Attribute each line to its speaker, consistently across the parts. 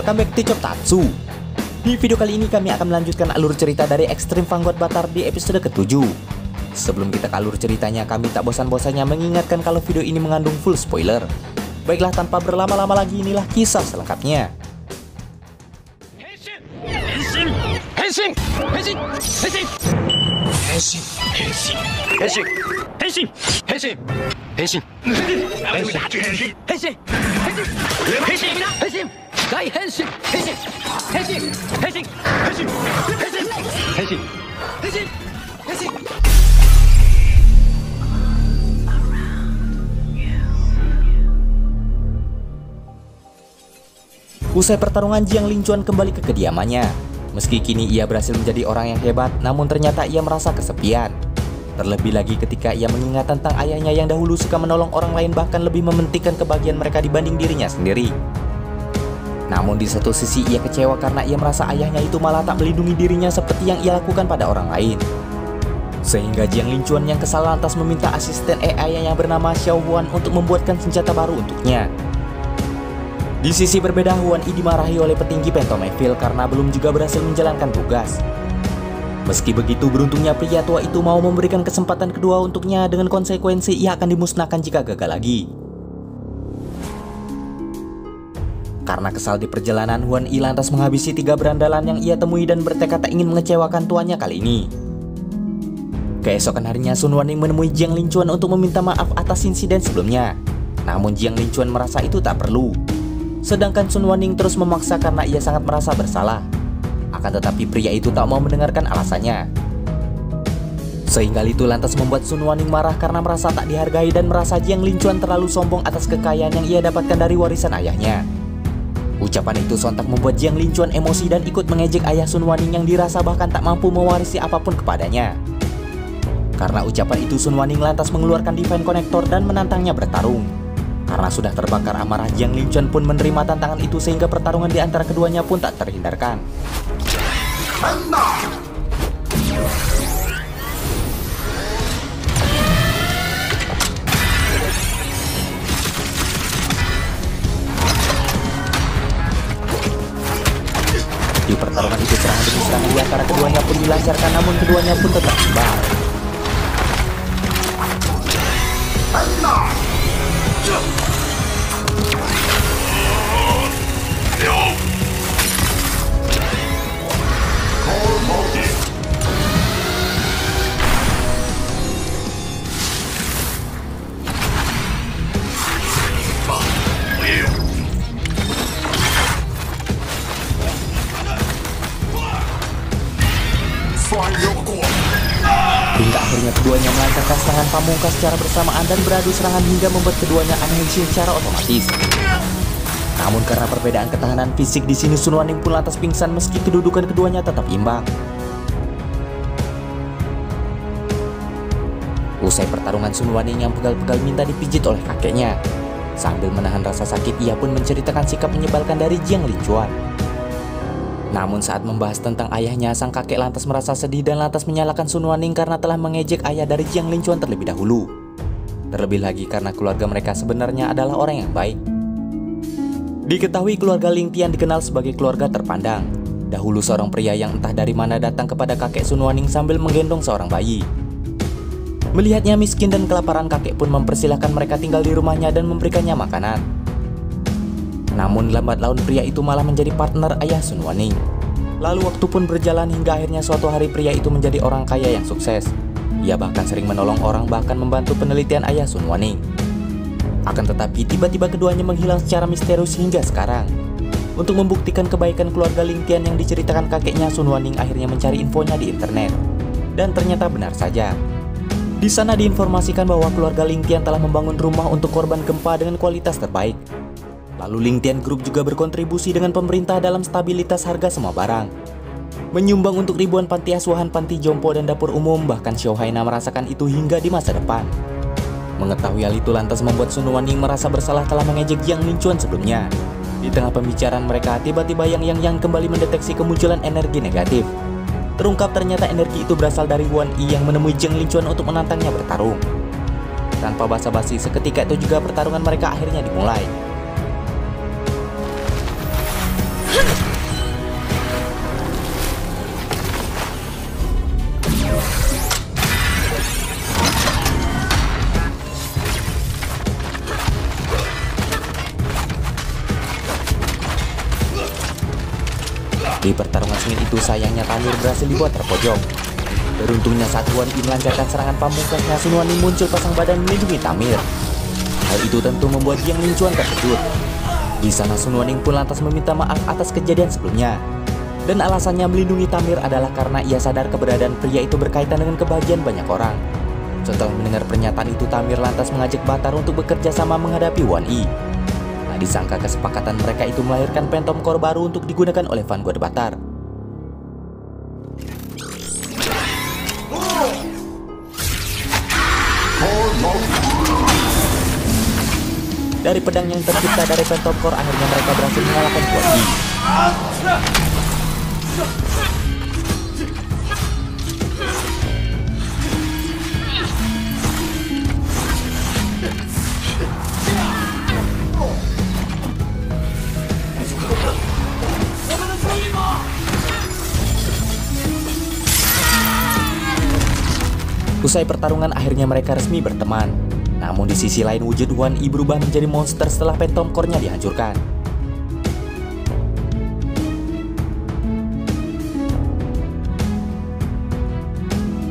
Speaker 1: welcome back to Choptatsu. Di video kali ini kami akan melanjutkan alur cerita dari Extreme Vanguard Battle di episode ke-7. Sebelum kita ke alur ceritanya, kami tak bosan-bosannya mengingatkan kalau video ini mengandung full spoiler. Baiklah, tanpa berlama-lama lagi, inilah kisah selengkapnya. Usai pertarungan, Jiang Linchuan kembali ke kediamannya. Meski kini ia berhasil menjadi orang yang hebat, namun ternyata ia merasa kesepian. Terlebih lagi ketika ia mengingat tentang ayahnya yang dahulu suka menolong orang lain, bahkan lebih mementingkan kebahagiaan mereka dibanding dirinya sendiri. Namun di satu sisi ia kecewa karena ia merasa ayahnya itu malah tak melindungi dirinya seperti yang ia lakukan pada orang lain. Sehingga Jiang Linchuan yang kesal lantas meminta asisten AI yang bernama Xiao Huan untuk membuatkan senjata baru untuknya. Di sisi berbeda, Huan Yi dimarahi oleh petinggi Phantom Evil karena belum juga berhasil menjalankan tugas. Meski begitu, beruntungnya pria tua itu mau memberikan kesempatan kedua untuknya dengan konsekuensi ia akan dimusnahkan jika gagal lagi. Karena kesal di perjalanan, Huan Yi lantas menghabisi 3 berandalan yang ia temui dan bertekad tak ingin mengecewakan tuannya kali ini. Keesokan harinya, Sun Wanning menemui Jiang Linchuan untuk meminta maaf atas insiden sebelumnya. Namun Jiang Linchuan merasa itu tak perlu. Sedangkan Sun Wanning terus memaksa karena ia sangat merasa bersalah. Akan tetapi pria itu tak mau mendengarkan alasannya. Sehingga itu lantas membuat Sun Wanning marah karena merasa tak dihargai dan merasa Jiang Linchuan terlalu sombong atas kekayaan yang ia dapatkan dari warisan ayahnya. Ucapan itu sontak membuat Jiang Linchuan emosi dan ikut mengejek ayah Sun Wanning yang dirasa bahkan tak mampu mewarisi apapun kepadanya. Karena ucapan itu, Sun Wanning lantas mengeluarkan Divine Connector dan menantangnya bertarung. Karena sudah terbakar amarah, Jiang Linchuan pun menerima tantangan itu sehingga pertarungan di antara keduanya pun tak terhindarkan. Di pertarungan itu serangan demi serangan di antara keduanya pun dilancarkan, namun keduanya pun tetap imbang. Hingga akhirnya keduanya melancarkan serangan pamungkas secara bersamaan dan beradu serangan hingga membuat keduanya annihilation secara otomatis. Namun karena perbedaan ketahanan fisik di sini, Sun Wanning pun lantas pingsan meski kedudukan keduanya tetap imbang. Usai pertarungan, Sun Wanning yang pegal-pegal minta dipijit oleh kakeknya. Sambil menahan rasa sakit, ia pun menceritakan sikap menyebalkan dari Jiang Linchuan. Namun saat membahas tentang ayahnya, sang kakek lantas merasa sedih dan lantas menyalahkan Sun Wanning karena telah mengejek ayah dari Jiang Linchuan terlebih dahulu. Terlebih lagi karena keluarga mereka sebenarnya adalah orang yang baik. Diketahui keluarga Ling Tian dikenal sebagai keluarga terpandang. Dahulu seorang pria yang entah dari mana datang kepada kakek Sun Wanning sambil menggendong seorang bayi. Melihatnya miskin dan kelaparan, kakek pun mempersilahkan mereka tinggal di rumahnya dan memberikannya makanan. Namun lambat laun pria itu malah menjadi partner ayah Sun Wanning. Lalu waktu pun berjalan hingga akhirnya suatu hari pria itu menjadi orang kaya yang sukses. Ia bahkan sering menolong orang, bahkan membantu penelitian ayah Sun Wanning. Akan tetapi tiba-tiba keduanya menghilang secara misterius hingga sekarang. Untuk membuktikan kebaikan keluarga Ling Tian yang diceritakan kakeknya, Sun Wanning akhirnya mencari infonya di internet. Dan ternyata benar saja. Di sana diinformasikan bahwa keluarga Ling Tian telah membangun rumah untuk korban gempa dengan kualitas terbaik. Lalu Ling Tian Group juga berkontribusi dengan pemerintah dalam stabilitas harga semua barang. Menyumbang untuk ribuan panti asuhan, panti jompo, dan dapur umum, bahkan Xiao Haina merasakan itu hingga di masa depan. Mengetahui hal itu lantas membuat Sun Wanning merasa bersalah telah mengejek Jiang Linchuan sebelumnya. Di tengah pembicaraan mereka, tiba-tiba Yang kembali mendeteksi kemunculan energi negatif. Terungkap ternyata energi itu berasal dari Huan Yi yang menemui Jiang Linchuan untuk menantangnya bertarung. Tanpa basa-basi, seketika itu juga pertarungan mereka akhirnya dimulai. Di pertarungan sengit itu sayangnya Tamir berhasil dibuat terpojok. Beruntungnya saat Wan Yi melancarkan serangan pamungkasnya, Sun Wanning muncul pasang badan melindungi Tamir. Hal itu tentu membuat Jiang Linchuan terkejut. Di sana Sun Wanning pun lantas meminta maaf atas kejadian sebelumnya. Dan alasannya melindungi Tamir adalah karena ia sadar keberadaan pria itu berkaitan dengan kebahagiaan banyak orang. Setelah mendengar pernyataan itu, Tamir lantas mengajak Batar untuk bekerja sama menghadapi Wan Yi. Nah, disangka kesepakatan mereka itu melahirkan Phantom Core baru untuk digunakan oleh Vanguard Batar. Dari pedang yang tercipta dari Phantom Core, akhirnya mereka berhasil mengalahkan Wan Yi. Usai pertarungan, akhirnya mereka resmi berteman. Namun di sisi lain, wujud Wan Yi berubah menjadi monster setelah Phantom Core-nya dihancurkan.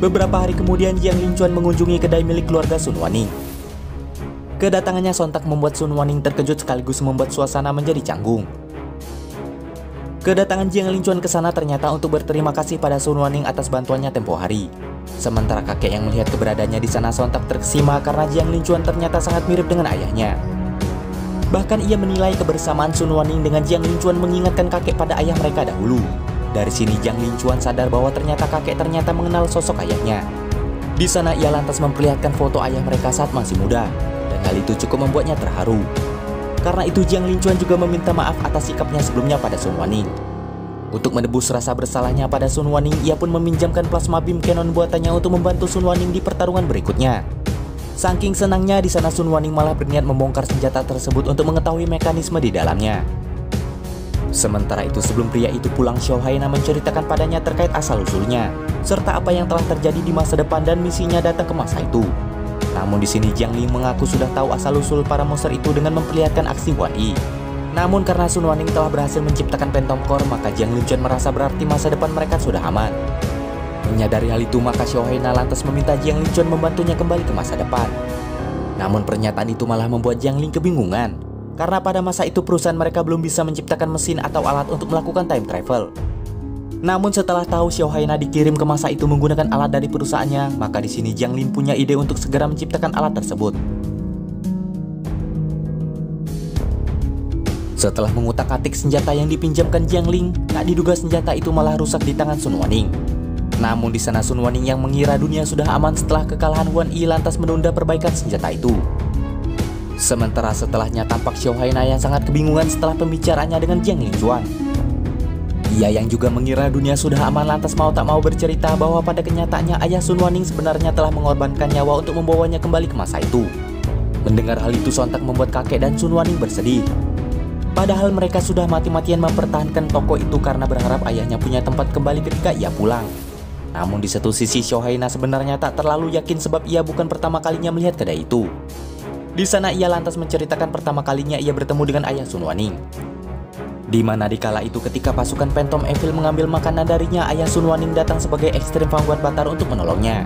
Speaker 1: Beberapa hari kemudian, Jiang Linchuan mengunjungi kedai milik keluarga Sun Wanning. Kedatangannya sontak membuat Sun Wanning terkejut sekaligus membuat suasana menjadi canggung. Kedatangan Jiang Linchuan ke sana ternyata untuk berterima kasih pada Sun Wanning atas bantuannya tempo hari. Sementara kakek yang melihat keberadaannya di sana sontak terkesima karena Jiang Linchuan ternyata sangat mirip dengan ayahnya. Bahkan ia menilai kebersamaan Sun Wanning dengan Jiang Linchuan mengingatkan kakek pada ayah mereka dahulu. Dari sini Jiang Linchuan sadar bahwa ternyata kakek ternyata mengenal sosok ayahnya. Di sana ia lantas memperlihatkan foto ayah mereka saat masih muda, dan hal itu cukup membuatnya terharu. Karena itu Jiang Linchuan juga meminta maaf atas sikapnya sebelumnya pada Sun Wanning. Untuk menebus rasa bersalahnya pada Sun Wanning, ia pun meminjamkan plasma beam cannon buatannya untuk membantu Sun Wanning di pertarungan berikutnya. Saking senangnya di sana, Sun Wanning malah berniat membongkar senjata tersebut untuk mengetahui mekanisme di dalamnya. Sementara itu sebelum pria itu pulang, Xiao Haina menceritakan padanya terkait asal-usulnya, serta apa yang telah terjadi di masa depan dan misinya datang ke masa itu. Namun di sini Jiang Ling mengaku sudah tahu asal-usul para monster itu dengan memperlihatkan aksi Wan Yi. Namun karena Sun Wanning telah berhasil menciptakan Phantom Core, maka Jiang Linchuan merasa berarti masa depan mereka sudah aman. Menyadari hal itu, maka Xiao Haina lantas meminta Jiang Linchuan membantunya kembali ke masa depan. Namun pernyataan itu malah membuat Jiang Ling kebingungan, karena pada masa itu perusahaan mereka belum bisa menciptakan mesin atau alat untuk melakukan time travel. Namun setelah tahu Xiao Haina dikirim ke masa itu menggunakan alat dari perusahaannya, maka di sini Jiang Ling punya ide untuk segera menciptakan alat tersebut. Setelah mengutak-atik senjata yang dipinjamkan Jiang Ling, tak diduga senjata itu malah rusak di tangan Sun Wanning. Namun di sana Sun Wanning yang mengira dunia sudah aman setelah kekalahan Wan Yi lantas menunda perbaikan senjata itu. Sementara setelahnya tampak Xiao Haina yang sangat kebingungan setelah pembicaraannya dengan Jiang Linchuan. Ia yang juga mengira dunia sudah aman lantas mau tak mau bercerita bahwa pada kenyataannya ayah Sun Wanning sebenarnya telah mengorbankan nyawa untuk membawanya kembali ke masa itu. Mendengar hal itu sontak membuat kakek dan Sun Wanning bersedih. Padahal mereka sudah mati-matian mempertahankan toko itu karena berharap ayahnya punya tempat kembali ketika ia pulang. Namun di satu sisi Xiao Haina sebenarnya tak terlalu yakin sebab ia bukan pertama kalinya melihat kedai itu. Di sana ia lantas menceritakan pertama kalinya ia bertemu dengan ayah Sun Wanning. Di mana dikala itu ketika pasukan Phantom Evil mengambil makanan darinya, ayah Sun Wanning datang sebagai Extreme Vanguard Batar untuk menolongnya.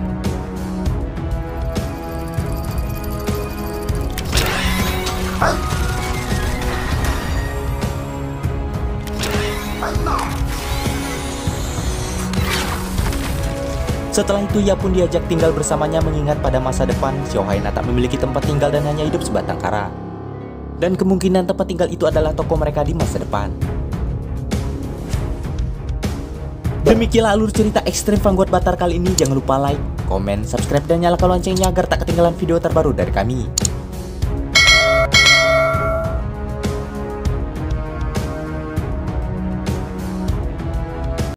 Speaker 1: Setelah itu ia pun diajak tinggal bersamanya mengingat pada masa depan Xiao Haina tak memiliki tempat tinggal dan hanya hidup sebatang kara. Dan kemungkinan tempat tinggal itu adalah toko mereka di masa depan. Demikianlah alur cerita Extreme Vanguard Batar kali ini. Jangan lupa like, komen, subscribe, dan nyalakan loncengnya agar tak ketinggalan video terbaru dari kami.